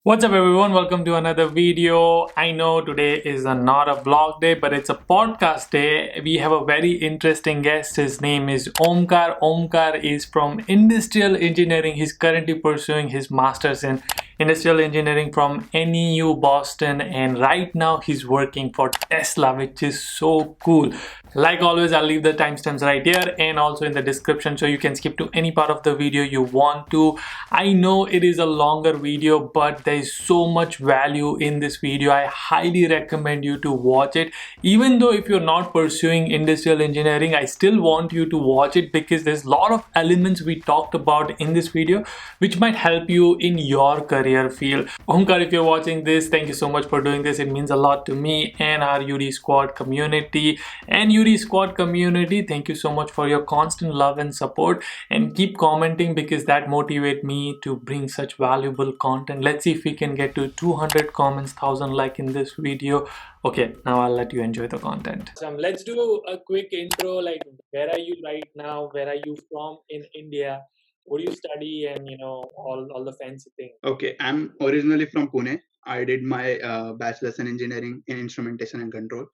What's up, everyone? Welcome to another video. I know today is not a vlog day, but it's a podcast day. We have a very interesting guest. His name is Omkar. Omkar is from industrial engineering. He's currently pursuing his master's in industrial engineering from NEU Boston, and right now he's working for Tesla, which is so cool. Like always, I'll leave the timestamps right here and also in the description so you can skip to any part of the video you want to. I know it is a longer video, but there is so much value in this video. I highly recommend you to watch it. Even though if you're not pursuing industrial engineering, I still want you to watch it because there's a lot of elements we talked about in this video which might help you in your career field. Omkar, if you're watching this, thank you so much for doing this. It means a lot to me and our Yudi squad community. And Yudi squad community, thank you so much for your constant love and support, and keep commenting because that motivates me to bring such valuable content. Let's see if we can get to 200 comments, 1000 like in this video. Okay, now I'll let you enjoy the content. Let's do a quick intro. Like, where are you right now? Where are you from in India? What do you study? And all the fancy things. Okay, I'm originally from Pune. I did my bachelor's in engineering in instrumentation and control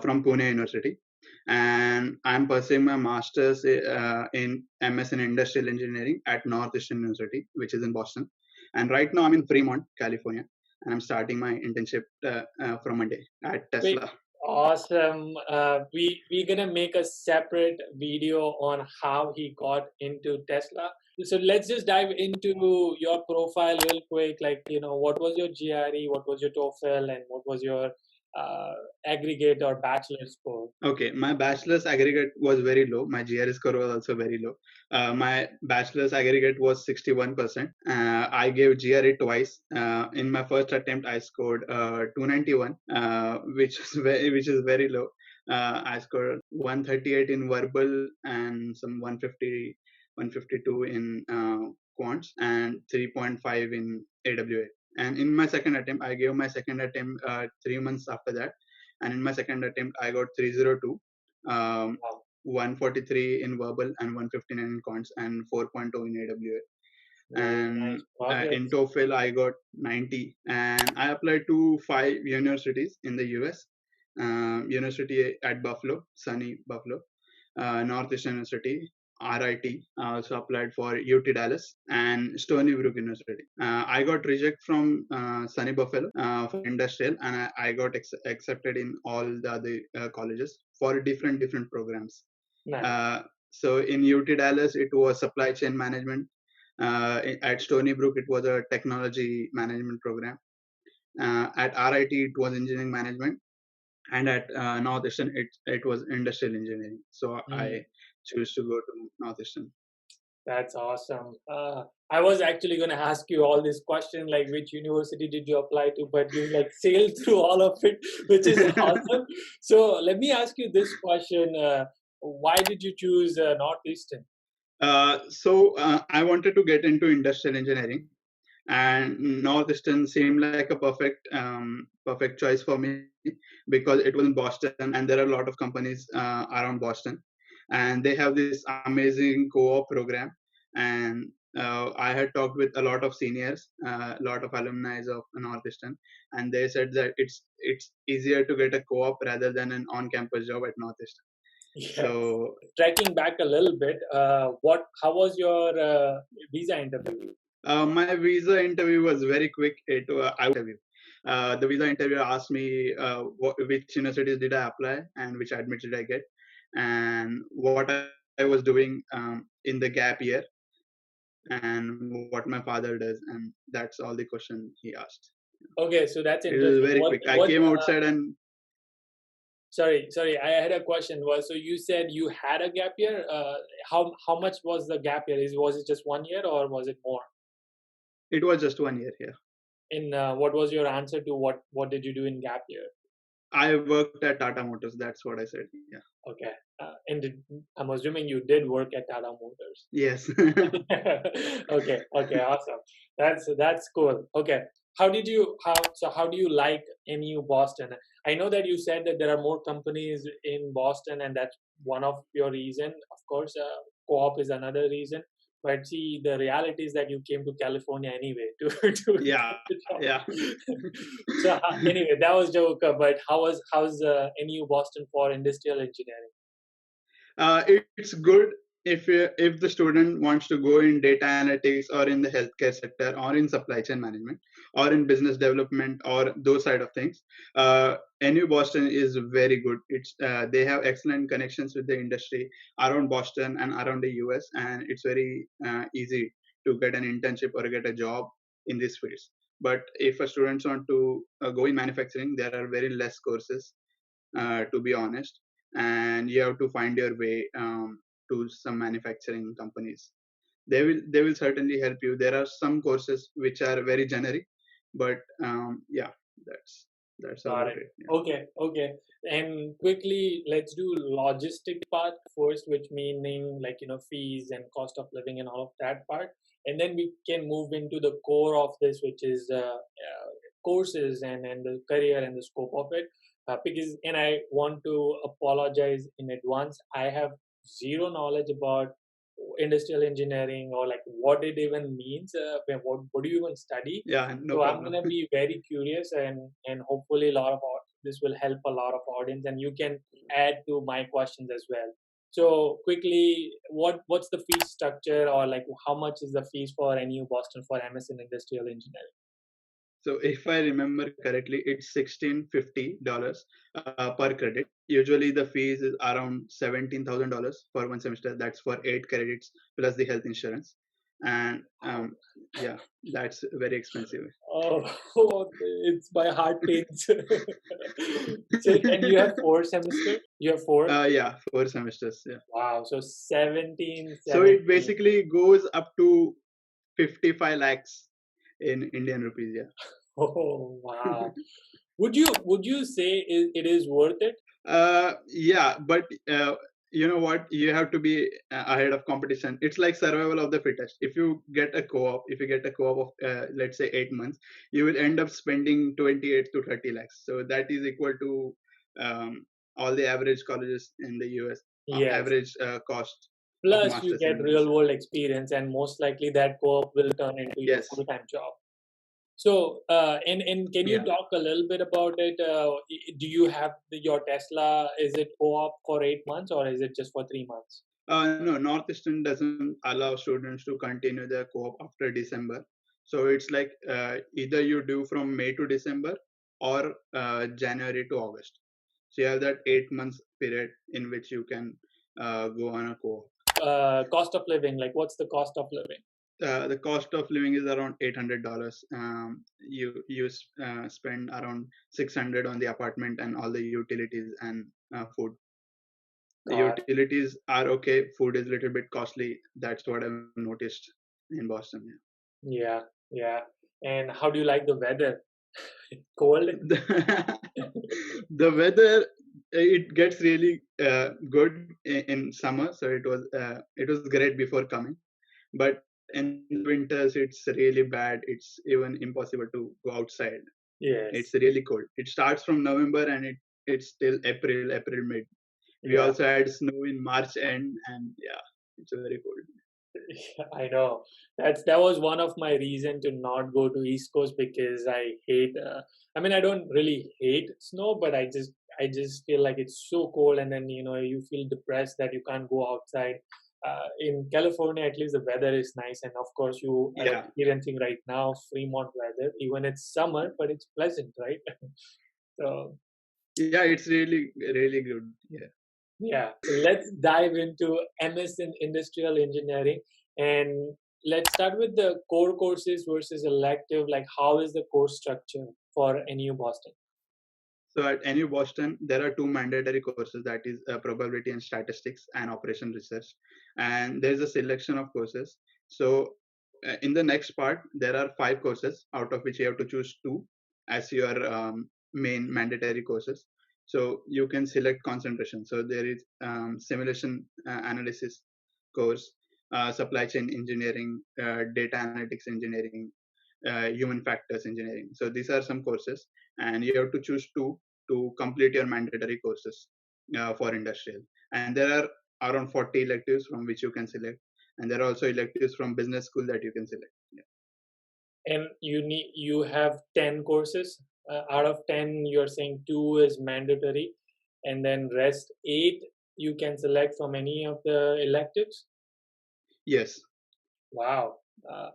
from Pune University, and I'm pursuing my master's in MS in industrial engineering at Northeastern University, which is in Boston. And right now I'm in Fremont, California, and I'm starting my internship from Monday at Wait, Tesla. awesome. We're gonna make a separate video on how he got into Tesla. So let's just dive into your profile real quick. Like, what was your GRE, what was your TOEFL, and what was your uh, aggregate or bachelor score? Okay, my bachelor's aggregate was very low. My GRE score was also very low. My bachelor's aggregate was 61%. I gave GRE twice. In my first attempt, I scored 291, which is very low. I scored 138 in verbal and some 150, 152 in quants and 3.5 in AWA. And in my second attempt, I gave my second attempt 3 months after that, and in my second attempt I got 302, um, 143 in verbal and 159 in cons and 4.0 in AWA. And in TOEFL I got 90, and I applied to 5 universities in the US. University at Buffalo, sunny Buffalo, Northeastern University, RIT. I also applied for UT Dallas and Stony Brook University. I got rejected from Sunny Buffalo for industrial, and I got accepted in all the other colleges for different programs. Nice. So in UT Dallas, it was supply chain management. At Stony Brook, it was a technology management program. At RIT, it was engineering management, and at Northeastern, it was industrial engineering. So I choose to go to Northeastern. That's awesome. I was actually going to ask you all this question, like which university did you apply to, but you like sailed through all of it, which is awesome. So let me ask you this question: why did you choose Northeastern? I wanted to get into industrial engineering, and Northeastern seemed like a perfect choice for me because it was in Boston, and there are a lot of companies around Boston, and they have this amazing co-op program. And I had talked with a lot of seniors, a lot of alumni of Northeastern, and they said that it's easier to get a co-op rather than an on-campus job at Northeastern. Yes. So tracking back a little bit, how was your visa interview? My visa interview was very quick. The visa interview asked me which universities did I apply and which admits did I get, and what I was doing in the gap year, and what my father does, and that's all the question he asked. Okay, so that's It interesting. was very quick. I came outside and Sorry. I had a question. So you said you had a gap year. How much was the gap year? Was it just 1 year or was it more? it was just 1 year here. In what was your answer to what did you do in gap year? I worked at Tata Motors. That's what I said. Yeah. Okay. I'm assuming you did work at Tata Motors. Yes. Okay. Awesome. That's cool. Okay. How do you like NEU Boston? I know that you said that there are more companies in Boston, and that's one of your reason. Of course, co-op is another reason. But see, the reality is that you came to California anyway to Yeah, get the job. yeah. So anyway, that was joke. But how's NEU Boston for industrial engineering? It's good if the student wants to go in data analytics or in the healthcare sector or in supply chain management or in business development or those side of things. NU Boston is very good. It's they have excellent connections with the industry around Boston and around the US, and it's very easy to get an internship or get a job in this fields. But if a students want to go in manufacturing, there are very less courses, to be honest, and you have to find your way to some manufacturing companies. They will certainly help you. There are some courses which are very generic, but yeah, that's Got about it. it. Yeah. Okay. And quickly, let's do logistic part first, which meaning like fees and cost of living and all of that part, and then we can move into the core of this, which is courses and the career and the scope of it. Because and I want to apologize in advance. I have zero knowledge about industrial engineering or like what it even means. What do you even study? Yeah, no So I'm problem. gonna be very curious, and hopefully a lot of this will help a lot of audience, and you can add to my questions as well. So quickly, what's the fee structure, or like how much is the fees for NU Boston for MS in industrial engineering? So if I remember correctly, it's $1,650 per credit. Usually the fees is around $17,000 for one semester. That's for 8 credits plus the health insurance, and yeah, that's very expensive. Oh, it's my heart pains. So, and you have 4 semesters? You have four? Yeah, 4 semesters. Yeah. Wow. So 17, So it 17. basically goes up to 55 lakhs in Indian rupees. Yeah. Oh, wow. Would you say it is worth it? Yeah, but you know what? You have to be ahead of competition. It's like survival of the fittest. If you get a co-op, if you get a co-op of let's say 8 months, you will end up spending 28 to 30 lakhs. So that is equal to all the average colleges in the US Yes. average cost of Plus, you masters in get US. real world experience, and most likely that co-op will turn into your Yes. full time job. So, and can you Yeah. talk a little bit about it? Do you have your Tesla? Is it co-op for 8 months, or is it just for 3 months? No, Northeastern doesn't allow students to continue their co-op after December. So it's like either you do from May to December or January to August. So you have that 8 months period in which you can go on a co-op. Cost of living, like what's the cost of living? The cost of living is around $800. You spend around 600 on the apartment and all the utilities and food. The God, utilities are okay. Food is a little bit costly. That's what I've noticed in Boston. yeah, yeah. And how do you like the weather? Cold? Yeah. The weather, it gets really good in summer, so it was great before coming. But in winters, it's really bad. It's even impossible to go outside. Yes. It's really cold. It starts from November and it's till April mid. We Yeah. also had snow in March end, and yeah, it's very cold. I know. That was one of my reason to not go to East Coast because I hate. I mean, I don't really hate snow, but I just feel like it's so cold, and then you feel depressed that you can't go outside. In California, at least the weather is nice, and of course, you are Yeah, experiencing right now Fremont weather. Even it's summer, but it's pleasant, right? So yeah, it's really really good. Yeah. yeah, so let's dive into MS in industrial engineering, and let's start with the core courses versus elective. Like, how is the course structure for NU Boston? So at NU Boston, there are two mandatory courses, that is probability and statistics and operation research. And there's a selection of courses. So in the next part, there are 5 courses, out of which you have to choose 2 as your main mandatory courses. So you can select concentration. So there is simulation analysis course, supply chain engineering, data analytics engineering, human factors engineering. So these are some courses, and you have to choose 2 to complete your mandatory courses for industrial. And there are around 40 electives from which you can select. And there are also electives from business school that you can select. Yeah. And you have 10 courses. Out of 10, you're saying 2 is mandatory, and then rest 8 you can select from any of the electives. Yes. Wow.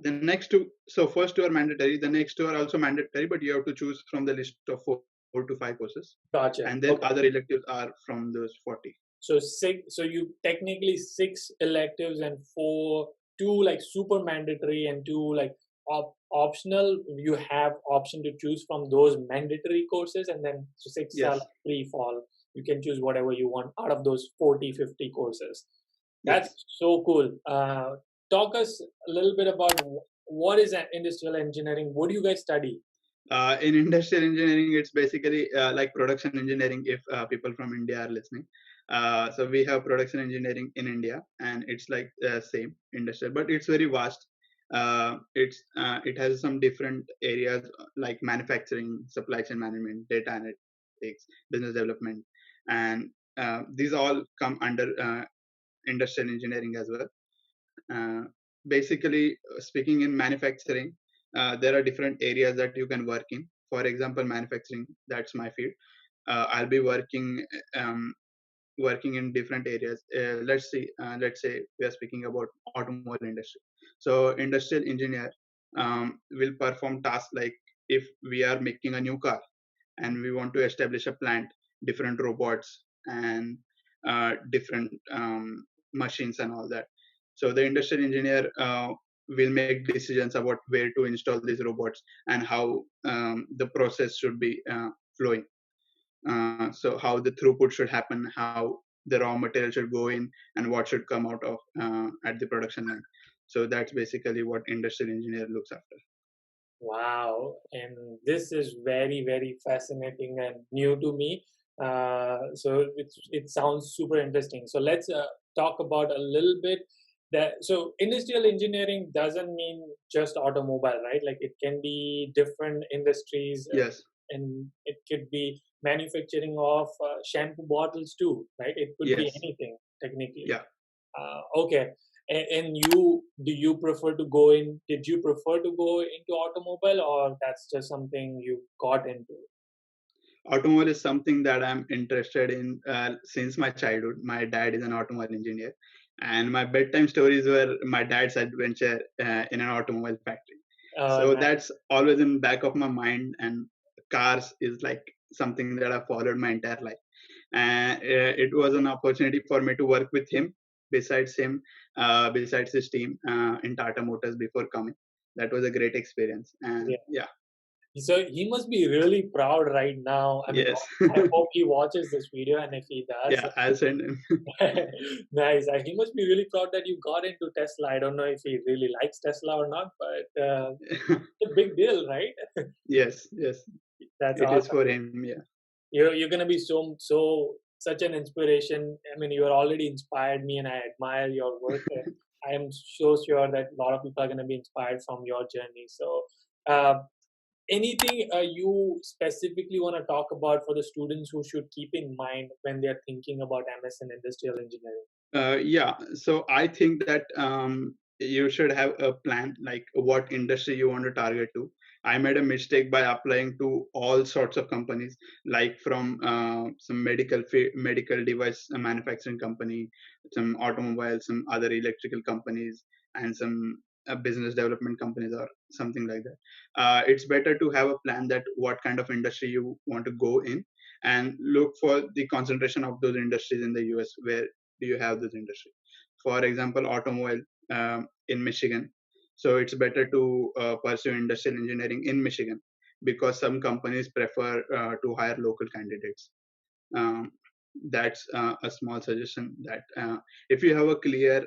The next two, so first 2 are mandatory. The next 2 are also mandatory, but you have to choose from the list of 4 to 5 courses. Gotcha. And then Okay. other electives are from those 40. So you technically 6 electives and 2 like super mandatory and 2 like optional. You have option to choose from those mandatory courses, and then 6 are Yes. like free fall. You can choose whatever you want out of those 40-50 courses. That's Yes. so cool. Talk us a little bit about what is industrial engineering. What do you guys study? In industrial engineering, it's basically like production engineering if people from India are listening. So we have production engineering in India, and it's like same industrial, but it's very vast. It has some different areas like manufacturing, supply chain management, data analytics, business development, and these all come under industrial engineering as well. Basically, speaking in manufacturing, there are different areas that you can work in. For example, manufacturing, that's my field. I'll be working in different areas. Let's say we are speaking about automobile industry. So industrial engineer will perform tasks like if we are making a new car and we want to establish a plant, different robots and different machines and all that. So the industrial engineer will make decisions about where to install these robots and how the process should be flowing. So how the throughput should happen, how the raw material should go in, and what should come out of at the production line. So that's basically what industrial engineer looks after. Wow, and this is very, very fascinating and new to me. So it sounds super interesting. So let's talk about a little bit that. So industrial engineering doesn't mean just automobile, right? Like it can be different industries, Yes. and it could be manufacturing of shampoo bottles too, right? It could be Yes. anything technically. Yeah. Okay. And did you prefer to go into automobile, or that's just something you got into? Automobile is something that I'm interested in since my childhood. My dad is an automobile engineer, and my bedtime stories were my dad's adventure in an automobile factory. So Nice. that's always in back of my mind, and cars is like something that I followed my entire life. And it was an opportunity for me to work with him, besides his team in Tata Motors before coming. That was a great experience, and yeah. So he must be really proud right now. I mean, Yes. I hope he watches this video, and if he does, Yeah, I'll send him. nice. He must be really proud that you got into Tesla. I don't know if he really likes Tesla or not, but it's a big deal, right? Yes. That's It is awesome. for him. Yeah. You're gonna be such an inspiration. I mean, you are already inspired me, and I admire your work. I am so sure that a lot of people are gonna be inspired from your journey. So, uh, anything you specifically want to talk about for the students who should keep in mind when they are thinking about MS in industrial engineering? Yeah. So I think that you should have a plan, like what industry you want to target to. I made a mistake by applying to all sorts of companies, like from some medical device manufacturing company, some automobile, some other electrical companies, and some business development companies or something like that. It's better to have a plan that what kind of industry you want to go in, and look for the concentration of those industries in the US where do you have this industry. For example, automobile in Michigan. So it's better to pursue industrial engineering in Michigan because some companies prefer to hire local candidates. Um, that's a small suggestion that if you have a clear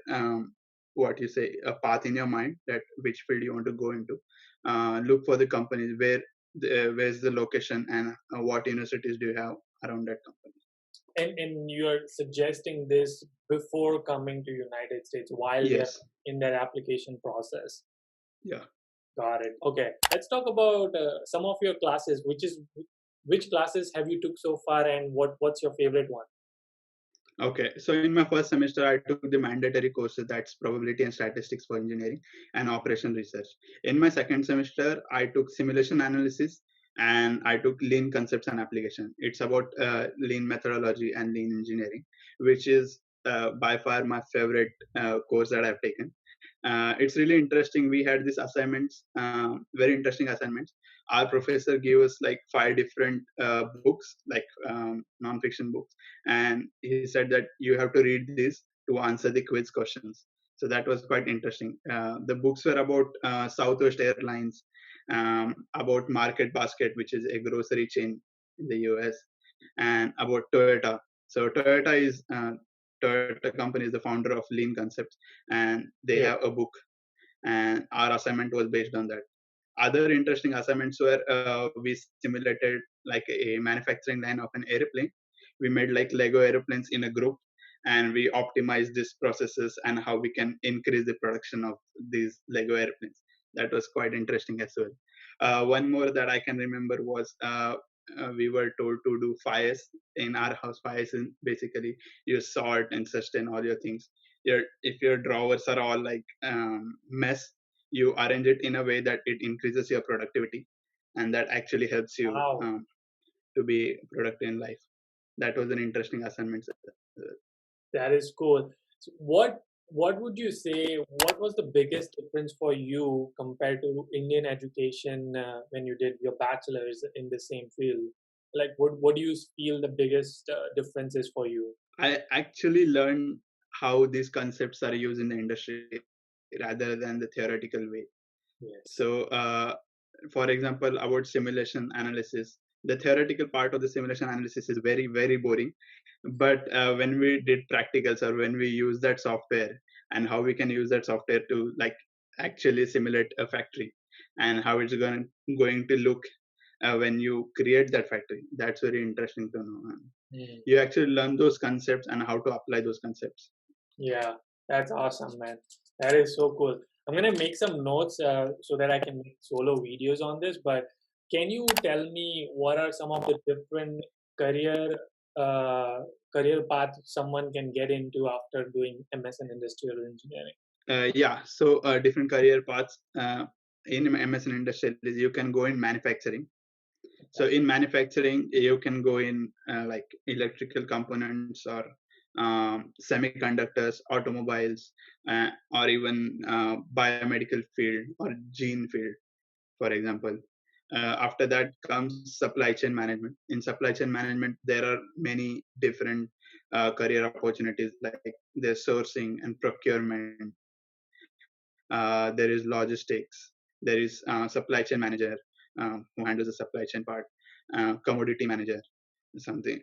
what you say a path in your mind that which field you want to go into, look for the companies where's the location and what universities do you have around that company. And you're suggesting this before coming to United States while they're Yes. in their application process. Yeah. Got it. Okay, let's talk about some of your classes. Which classes have you took so far, and what's your favorite one? Okay, so in my first semester, I took the mandatory courses, that's probability and statistics for engineering and operation research. In my second semester, I took simulation analysis and I took lean concepts and application. It's about lean methodology and lean engineering, which is by far my favorite course that I've taken. It's really interesting. We had these assignments, very interesting assignments. Our professor gave us like 5 different books, like non-fiction books, and he said that you have to read this to answer the quiz questions. So that was quite interesting. The books were about Southwest Airlines, about Market Basket, which is a grocery chain in the US, and about Toyota. So Toyota company is the founder of Lean Concepts, and they Yeah. have a book, and our assignment was based on that. Other interesting assignments were we simulated like a manufacturing line of an airplane. We made like Lego airplanes in a group, and we optimized these processes and how we can increase the production of these Lego airplanes. That was quite interesting as well. One more that I can remember was we were told to do fires in our house. Fires in basically you sort and sustain all your things. If your drawers are all like mess, you arrange it in a way that it increases your productivity, and that actually helps you Wow, to be productive in life. That was an interesting assignment. that is cool. So what would you say? What was the biggest difference for you compared to Indian education when you did your bachelor's in the same field? Like, what do you feel the biggest difference is for you? I actually learned how these concepts are used in the industry rather than the theoretical way. Yes. So, for example, about simulation analysis, the theoretical part of the simulation analysis is very, very boring. But when we did practicals or when we use that software and how we can use that software to like actually simulate a factory and how it's going to look when you create that factory, that's very interesting to know. Mm. You actually learn those concepts and how to apply those concepts. Yeah, that's awesome, man. That is so cool. I'm gonna make some notes so that I can make solo videos on this. But can you tell me what are some of the different career uh, career paths someone can get into after doing MS in industrial engineering? Yeah, so different career paths in MS and industrial is you can go in manufacturing. So in manufacturing, you can go in like electrical components or semiconductors, automobiles, or even biomedical field or gene field, for example. After that comes supply chain management. In supply chain management, there are many different career opportunities like there's sourcing and procurement. There is logistics. There is supply chain manager who handles the supply chain part, commodity manager, something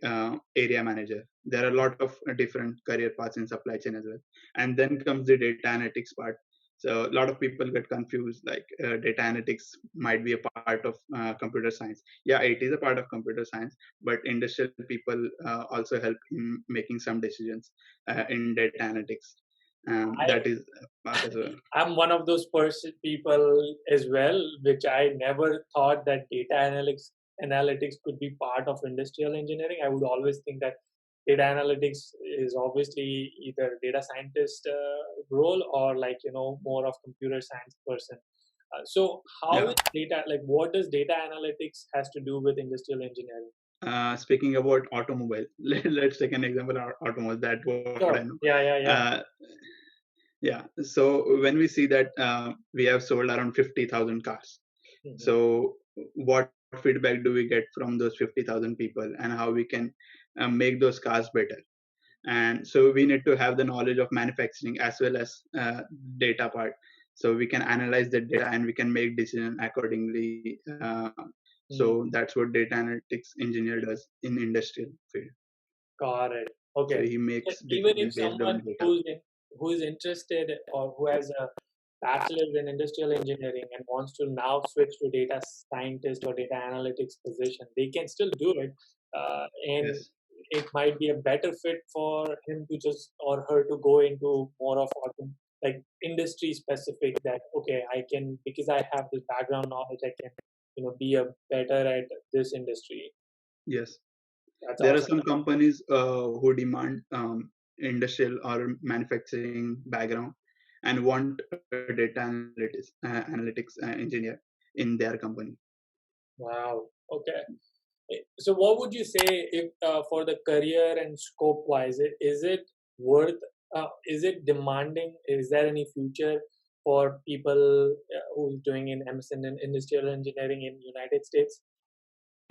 area manager. There are a lot of different career paths in supply chain as well. And then comes the data analytics part. So a lot of people get confused, like data analytics might be a part of computer science. Yeah, it is a part of computer science, but industrial people also help in making some decisions in data analytics. That is a part as well. I'm one of those people as well, which I never thought that data analytics could be part of industrial engineering. I would always think that data analytics is obviously either data scientist role or like more of computer science person. So how Yeah. is data like what does data analytics has to do with industrial engineering? Speaking about automobile, let's take an example of automobile. That what I Sure. know. Yeah, yeah, yeah. Yeah. So when we see that we have sold around 50,000 cars, Mhm. so what feedback do we get from those 50,000 people, and how we can make those cars better? And so we need to have the knowledge of manufacturing as well as data part, so we can analyze the data and we can make decision accordingly. Mm. So that's what data analytics engineer does in industrial field. Got it. So Okay. he So makes even decision if based someone on data. who is interested or who has a bachelor's in industrial engineering and wants to now switch to data scientist or data analytics position, they can still do it, and Yes. it might be a better fit for him to just or her to go into more of like industry specific. That okay, I can because I have this background knowledge, I can be a better at this industry. Yes. There are some companies who demand industrial or manufacturing background and want a data analytics engineer in their company. Wow. Okay. So, what would you say if for the career and scope wise, is it worth? Is it demanding? Is there any future for people who's doing in MSN in industrial engineering in United States?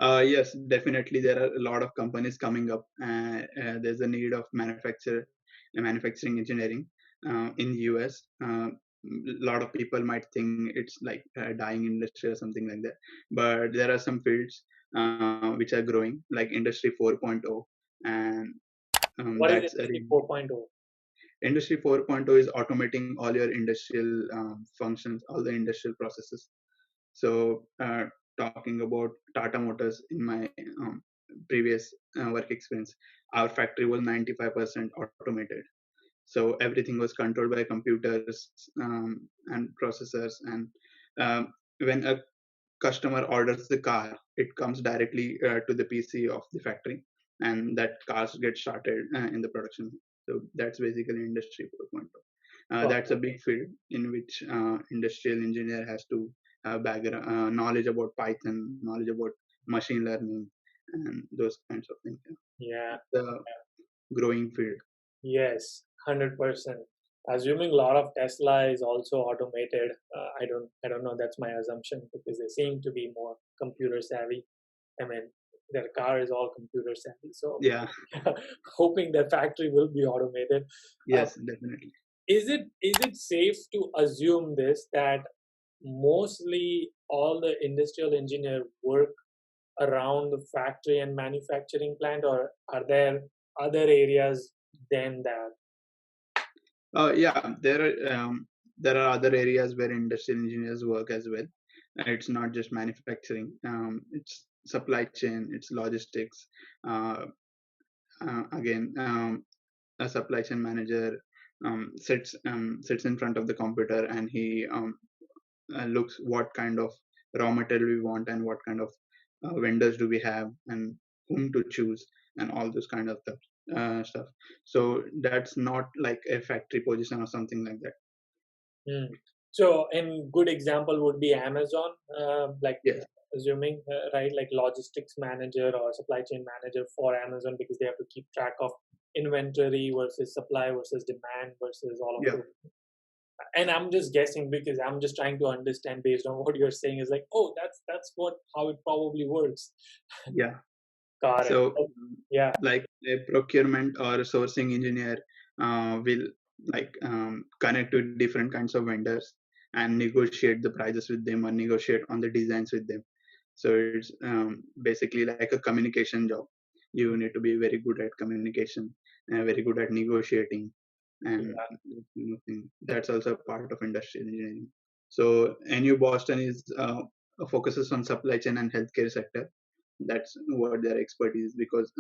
Yes, definitely. There are a lot of companies coming up. There's a need of manufacturing engineering in US. A lot of people might think it's like a dying industry or something like that, but there are some fields which are growing, like Industry 4.0, and What is that's a Industry 4.0? Industry 4.0 is automating all your industrial functions, all the industrial processes. So, talking about Tata Motors, in my previous work experience, our factory was 95% automated. So everything was controlled by computers and processors. And when a customer orders the car, it comes directly to the PC of the factory, and that cars get started in the production. So that's basically Industry 4.0. That's a big field in which industrial engineer has to have background knowledge about Python, knowledge about machine learning, and those kinds of things. Yeah. The growing field. Yes, 100%. Assuming a lot of Tesla is also automated, I don't know. That's my assumption because they seem to be more computer savvy. I mean, their car is all computer savvy. So Yeah. hoping their factory will be automated. Yes, definitely. Is it safe to assume this that mostly all the industrial engineer work around the factory and manufacturing plant, or are there other areas than that? Yeah, there are other areas where industrial engineers work as well. It's not just manufacturing. It's supply chain. It's logistics. Uh, Again, a supply chain manager sits in front of the computer, and he looks what kind of raw material we want and what kind of vendors do we have and whom to choose and all those kind of stuff. So that's not like a factory position or something like that. So, a good example would be Amazon, like Yes. assuming, right, like logistics manager or supply chain manager for Amazon because they have to keep track of inventory versus supply versus demand versus all of Yeah. those. And I'm just guessing because I'm just trying to understand based on what you're saying is like, oh, that's what how it probably works. Yeah. Got it. So, Yeah. like a procurement or a sourcing engineer will like connect with different kinds of vendors and negotiate the prices with them or negotiate on the designs with them. So it's basically like a communication job. You need to be very good at communication and very good at negotiating, and that's also a part of industrial engineering. So NU Boston is focuses on supply chain and healthcare sector. That's what their expertise, because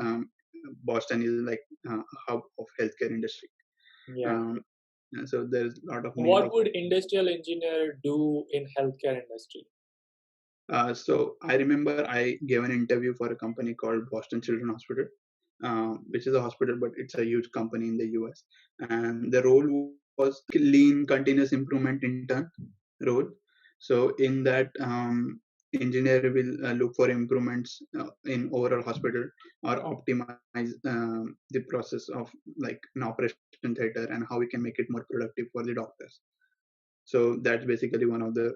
Boston is like a hub of healthcare industry. Yeah. So there's a lot of need What of. would industrial engineer do in healthcare industry? So I remember I gave an interview for a company called Boston Children's Hospital, which is a hospital, but it's a huge company in the US. And the role was lean continuous improvement intern role. So in that, engineer will look for improvements in overall hospital or optimize the process of like an operation theater and how we can make it more productive for the doctors. So that's basically one of the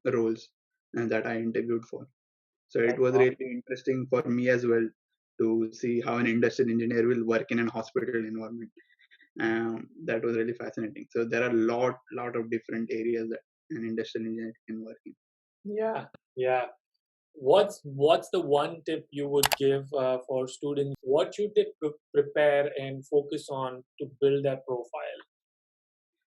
roles that I interviewed for. So it was really interesting for me as well to see how an industrial engineer will work in a hospital environment. That was really fascinating. So there are lot of different areas that an industrial engineer can work in. Yeah, yeah. What's the one tip you would give for students? What should they prepare and focus on to build their profile?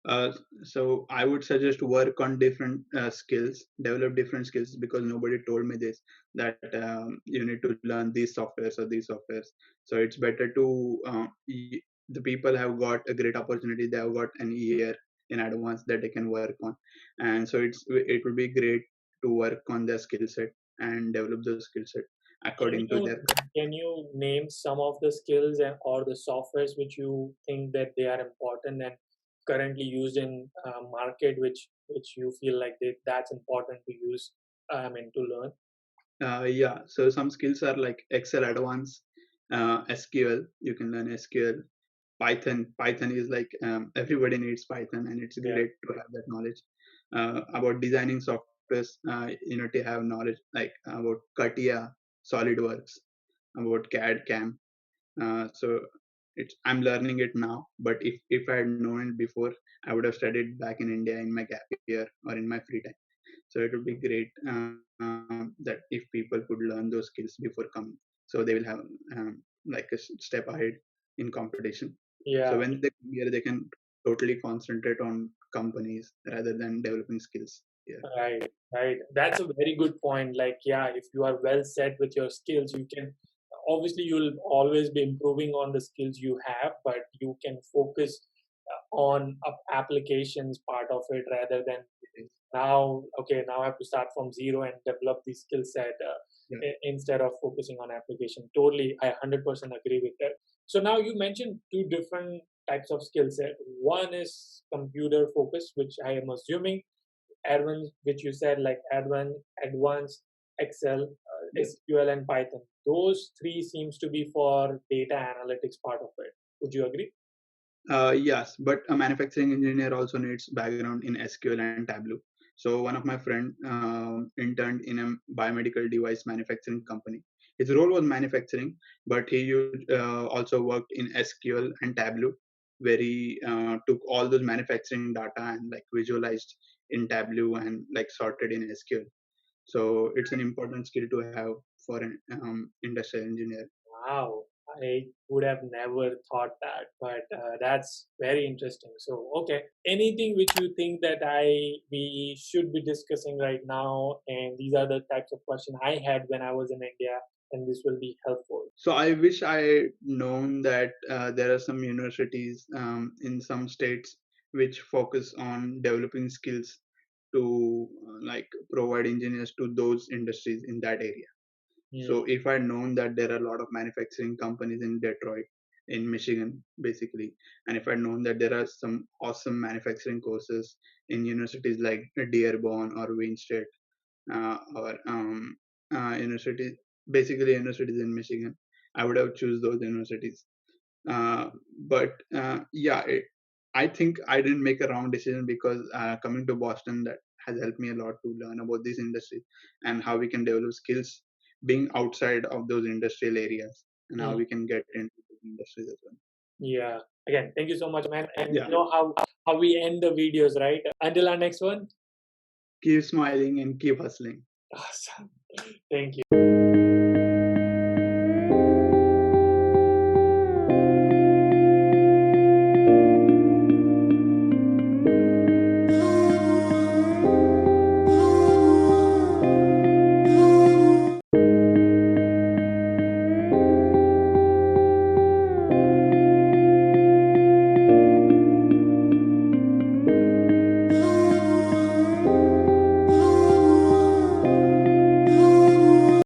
Uh, so I would suggest work on different skills, develop different skills, because nobody told me this, that you need to learn these softwares or these softwares. So it's better to the people have got a great opportunity. They have got an year in advance that they can work on, and so it would be great to work on their skill set and develop those skill set. according to their. Can you name some of the skills or the softwares which you think that they are important and currently used in market, which you feel like that's important to use, to learn? Yeah, so some skills are like Excel Advanced, SQL. You can learn SQL. Python is like everybody needs Python, and it's great to have that knowledge. About designing softwares, you know, to have knowledge like about CATIA, SolidWorks, about CAD, CAM. So I'm learning it now, but if I had known it before, I would have studied back in India in my gap year or in my free time. So it would be great that if people could learn those skills before coming, so they will have like a step ahead in competition. Yeah. So when they come here, they can totally concentrate on companies rather than developing skills. Yeah. Right. That's a very good point. Like, yeah, if you are well set with your skills, you can obviously you'll always be improving on the skills you have, but you can focus on applications part of it rather than now I have to start from zero and develop the skill set instead of focusing on application. Totally, I 100% agree with that. So now you mentioned two different types of skill set. One is computer focus, which I am assuming advanced, which you said like advanced Excel, SQL, and Python. Those three seems to be for data analytics part of it. Would you agree? Yes, but a manufacturing engineer also needs background in SQL and Tableau. So one of my friend interned in a biomedical device manufacturing company. His role was manufacturing, but he also worked in SQL and Tableau, where he took all those manufacturing data and like visualized in Tableau and like sorted in SQL. So it's an important skill to have for an industrial engineer. Wow, I would have never thought that, but that's very interesting. So, okay, anything which you think that we should be discussing right now, and these are the types of questions I had when I was in India, and this will be helpful. So I wish I known that there are some universities in some states which focus on developing skills to like provide engineers to those industries in that area. So if I'd known that there are a lot of manufacturing companies in Detroit, in Michigan, basically, and if I'd known that there are some awesome manufacturing courses in universities like Dearborn or Wayne State, or universities, basically universities in Michigan, I would have choose those universities. But yeah, I think I didn't make a wrong decision because coming to Boston, that has helped me a lot to learn about this industry and how we can develop skills being outside of those industrial areas and how we can get into those industries as well. Yeah. Again, thank you so much, man. And you know how we end the videos, right? Until our next one. Keep smiling and keep hustling. Awesome. Thank you.